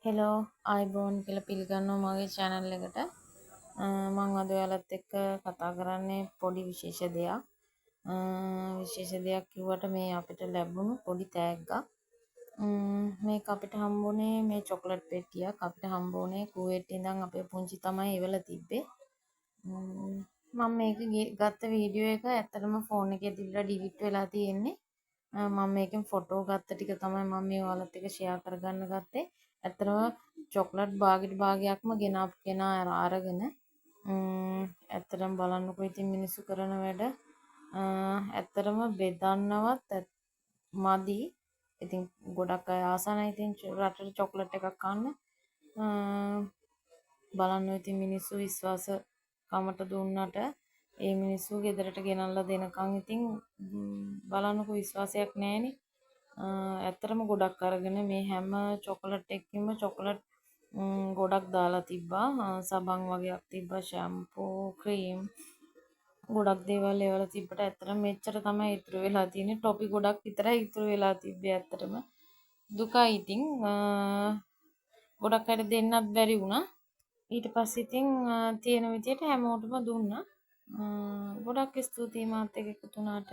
Hello අයිබෝන් කියලා පිළිගන්නවා මගේ channel එකට. මම අද ඔයාලත් එක්ක කතා කරන්නේ පොඩි විශේෂ දෙයක්. විශේෂ දෙයක් කිව්වට මේ අපිට ලැබුණු පොඩි තෑග්ගක්. මේක අපිට හම්බුනේ මේ චොකලට් පෙට්ටියක් අපිට හම්බුනේ කුවේට් ඉඳන් අපේ පුංචි තමයි එවලා තිබ්බේ. මම මේක ගත්ත වීඩියෝ එක ඇත්තටම ෆෝන් එකේ තිබිලා ඩිලීට් වෙලා තියෙන්නේ. මම මේකෙන් ෆොටෝ ගත්ත ටික තමයි මම මේ ඔයාලත් එක්ක ෂෙයා කරගන්න ගත්තේ. ඇත්තටම චොකලට් භාගෙට භාගයක්ම ගෙනාපු කෙනා අරගෙන ඇත්තටම බලන්නකෝ ඉතින් මිනිස්සු කරන වැඩ. ඇත්තටම බෙදන්නවත් මදි. ඉතින් ගොඩක් අය ආසයි ඉතින් රටට චොකලට් එකක් කන්න. බලන්න ඉතින් මිනිස්සු විශ්වාස කමට දුන්නට ඒ මිනිස්සු ගෙදරට ගෙනල්ලා දෙනකන් ඉතින් බලන්නකෝ විශ්වාසයක් නැහෙනේ. ඇත්තටම ගොඩක් අරගෙන මේ හැම චොකලට් එකකින්ම චොකලට් ගොඩක් දාලා තිබ්බා. සබන් වගේක් තිබ්බා, ෂැම්පූ, ක්‍රීම් ගොඩක් දේවල් ඒවල තිබ්බට ඇත්තටම මෙච්චර තමයි ඉතුරු වෙලා තියෙන්නේ. ටොපි ගොඩක් විතරයි ඉතුරු වෙලා තිබ්බේ ඇත්තටම. දුකයි ඉතින් ගොඩක් අයට දෙන්නත් බැරි වුණා. ඊට පස්සේ ඉතින් තියෙන විදියට හැමෝටම දුන්නා. ගොඩක් ස්තුතියි මාත් එක්ක එකතු වුණාට.